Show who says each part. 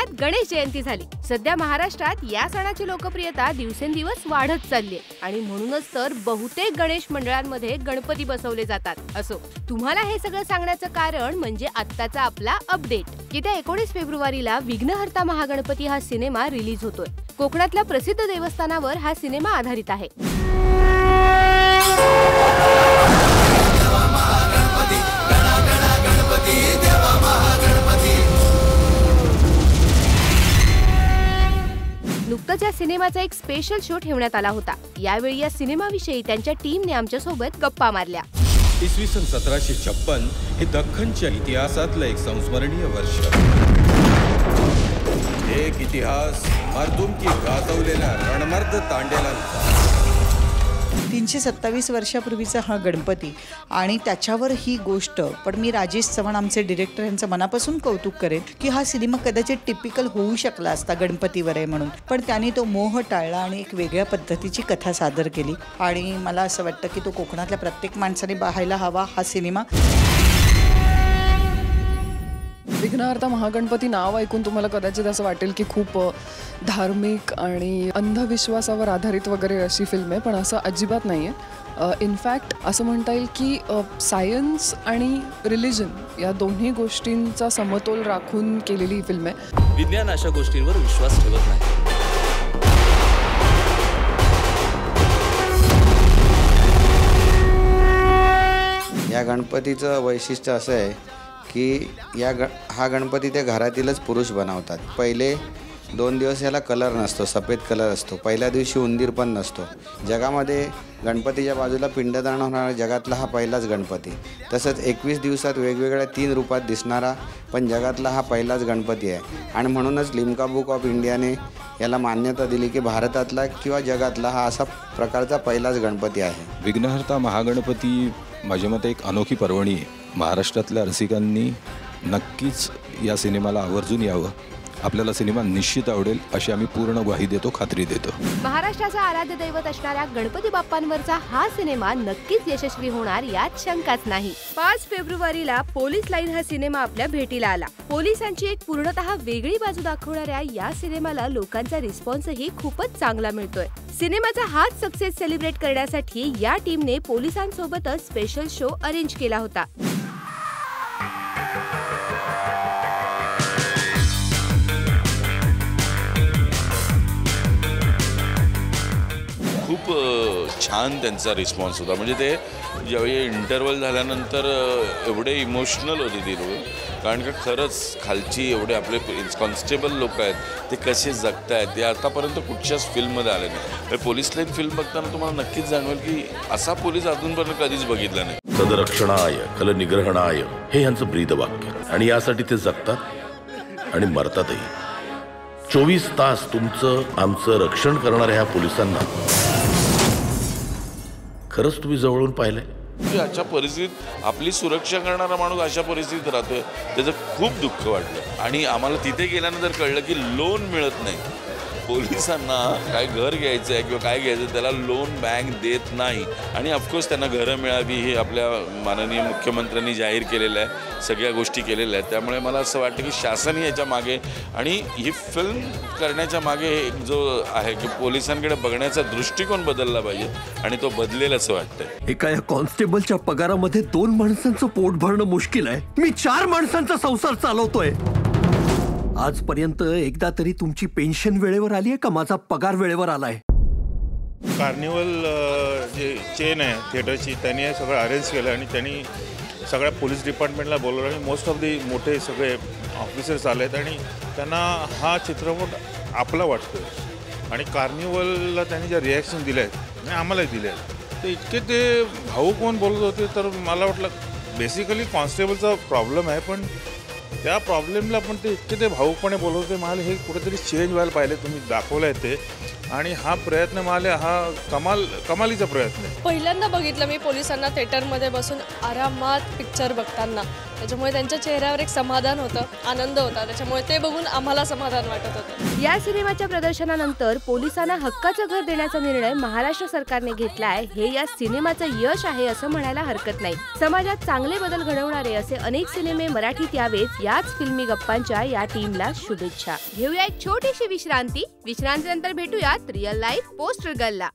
Speaker 1: पुण्यात गणेश जयंती झाली। सध्या महाराष्ट्रात या सणाची लोकप्रियता दिवसेंदिवस वाढत चालली आहे आणि म्हणूनच तर बहुतेक गणेश मंडळांमध्ये गणपती बसवले जातात। असो, तुम्हाला हे सगळं सांगण्याचं कारण म्हणजे आत्ताचा आपला अपडेट। येत्या 19 फेब्रुवारीला विघ्नहर्ता महागणपती हा सिनेमा रिलीज होतोय। कोकणातल्या प्रसिद्ध देवस्थानावर हा सिनेमा आधारित आहे। नुकताच या सिनेमाचा एक स्पेशल शो ठेवण्यात आला होता। यावेळी या सिनेमाविषयी त्यांच्या टीमने आमच्या सोबत गप्पा मारल्या।
Speaker 2: इसवी सन 1756 हे दख्खनच्या इतिहासातलं एक संस्मरणीय वर्ष। एक इतिहास मर्दुमकी गाजवलेल्या रणमर्द तांडेला
Speaker 3: 327 वर्षापूर्वीचा हा गणपती आणि त्याच्यावर ही गोष्ट। पण मी राजेश चव्हाण आमचे डायरेक्टर यांचं मनापासून कौतुक करेन की हा सिनेमा कदाचित टिपिकल होऊ शकला असता गणपतीवर आहे म्हणून, पण त्यांनी तो मोह टाळला आणि एक वेगळ्या पद्धतीची कथा सादर केली आणि मला असं वाटतं की तो कोकणातल्या प्रत्येक माणसाने पाहायला हवा हा सिनेमा।
Speaker 4: विघ्नहर्ता महागणपती नाव ऐकून तुम्हाला कदाचित असं वाटेल की खूप धार्मिक आणि अंधविश्वासावर आधारित वगैरे अशी फिल्म आहे, पण असं अजिबात नाही आहे। इनफॅक्ट असं म्हणता येईल की सायन्स आणि रिलिजन या दोन्ही गोष्टींचा समतोल राखून केलेली ही फिल्म आहे।
Speaker 5: विज्ञान अशा गोष्टींवर विश्वास ठेवत नाही।
Speaker 6: या गणपतीचं वैशिष्ट्य असं आहे की हा गणपती ते घरातीलच पुरुष बनवतात। पहिले 2 दिवस याला कलर नसतो, सफेद कलर असतो। पहिल्या दिवशी उंदीर पण नसतो। जगामध्ये गणपतीच्या बाजूला पिंडदान होणारा जगातला हा पहिलाच गणपती। तसंच 21 दिवसात वेगवेगळ्या 3 रूपात दिसणारा पण जगातला हा पहिलाच गणपती आहे आणि म्हणूनच लिम्का बुक ऑफ इंडियाने याला मान्यता दिली की भारतातला किंवा जगातला हा असा प्रकारचा पहिलाच गणपती आहे।
Speaker 2: विघ्नहर्ता महागणपती माझ्या मते एक अनोखी पर्वणी आहे। महाराष्ट्रातल्या रसिकांनी नक्कीच या सिनेमाला आवर्जून यावं। आपल्याला सिनेमा निश्चित आवडेल अशी आम्ही पूर्ण ग्वाही देतो, खात्री देतो।
Speaker 1: महाराष्ट्राचा आराध्य दैवत असणाऱ्या गणपती बाप्पांवरचा हा सिनेमा नक्कीच यशस्वी होणार यात शंकाच नाही। 5 फेब्रुवारीला पोलीस लाईन हा सिनेमा आपल्या भेटीला आला। पोलिसांची एक पूर्णतः वेगळी बाजू दाखवणाऱ्या या सिनेमाला लोकांचा रिस्पॉन्सही खूपच चांगला मिळतोय। सिनेमाचा हाच सक्सेस सेलिब्रेट करण्यासाठी या टीमने पोलिसांसोबतच स्पेशल शो अरेंज केला होता।
Speaker 7: खूप छान त्यांचा रिस्पॉन्स होता। म्हणजे ते ज्यावेळी इंटरवल झाल्यानंतर एवढे इमोशनल होते ती लोक, कारण का खरंच खालची एवढे आपले कॉन्स्टेबल लोक आहेत ते कसे जगत आहेत ते आतापर्यंत कुठच्याच फिल्ममध्ये आले नाही। पोलीस लाईन फिल्म बघताना तुम्हाला नक्कीच जाणवेल की असा पोलीस अजूनपर्यंत कधीच बघितला नाही।
Speaker 8: सदरक्षणाय खलनिग्रहणाय हे यांचं ब्रीदवाक्य आणि यासाठी ते जगतात आणि मरतातही। 24 तास तुमचं आमचं रक्षण करणाऱ्या ह्या पोलिसांना खरंच तुम्ही जवळून पाहिलंय?
Speaker 7: अशा परिस्थितीत आपली सुरक्षा करणारा माणूस अशा परिस्थितीत राहतोय, त्याचं खूप दुःख वाटलं। आणि आम्हाला तिथे गेल्यानंतर कळलं की लोन मिळत नाही पोलिसांना। काय घर घ्यायचं आहे किंवा काय घ्यायचं त्याला लोन बँक देत नाही आणि ऑफकोर्स त्यांना घरं मिळावी हे आपल्या माननीय मुख्यमंत्र्यांनी जाहीर केलेलं आहे, सगळ्या गोष्टी केलेल्या आहेत। त्यामुळे मला असं वाटतं की शासन याच्या मागे आणि ही फिल्म करण्याच्या मागे जो आहे की पोलिसांकडे बघण्याचा दृष्टिकोन बदलला पाहिजे आणि तो बदलेल असं वाटतंय।
Speaker 9: एका या कॉन्स्टेबलच्या पगारामध्ये 2 माणसांचं पोट भरणं मुश्किल आहे। मी 4 माणसांचा संसार चालवतोय। आजपर्यंत एकदा तरी तुमची पेन्शन वेळेवर आली आहे का? माझा पगार वेळेवर आलाय?
Speaker 10: कार्निवल जे चेन आहे थिएटरची त्यांनी हे सगळं अरेंज केलं आणि त्यांनी सगळ्या पोलीस डिपार्टमेंटला बोलवलं आणि मोस्ट ऑफ दी मोठे सगळे ऑफिसर्स आले आहेत आणि त्यांना हा चित्रपट आपला वाटतो आणि कार्निवलला त्यांनी ज्या रिॲक्शन दिल्या आहेत आणि आम्हालाही दिल्या आहेत ते इतके ते भाऊक कोण बोलत होते तर मला वाटलं बेसिकली कॉन्स्टेबलचा प्रॉब्लेम आहे, पण त्या प्रॉब्लेमला पण ते इतके ते भाऊकपणे बोलत होते। मला हे कुठेतरी चेंज व्हायला पाहिजे, तुम्ही दाखवलं आहे ते आणि हा प्रयत्न मला हा कमालीचा प्रयत्न आहे।
Speaker 11: पहिल्यांदा बघितलं मी पोलिसांना थिएटरमध्ये बसून आरामात पिक्चर बघताना, त्याच्यामुळे त्यांच्या चेहऱ्यावर एक समाधान होतं, आनंद होता. त्याच्यामुळे ते बघून आम्हाला समाधान वाटत होतं.
Speaker 1: या सिनेमाच्या प्रदर्शनानंतर पोलिसांना हक्काचं घर देण्याचा निर्णय महाराष्ट्र सरकारने घेतलाय हे या सिनेमाचं यश आहे असं म्हणायला हरकत नाही. समाजात चांगले बदल घडवणारे असे अनेक सिनेमे मराठीत यावेत याच फिल्मी गप्पांच्या या टीमला शुभेच्छा. घेऊया एक छोटीशी विश्रांती. विश्रांतीनंतर भेटूयात रिअल लाईफ पोस्टर गर्लला.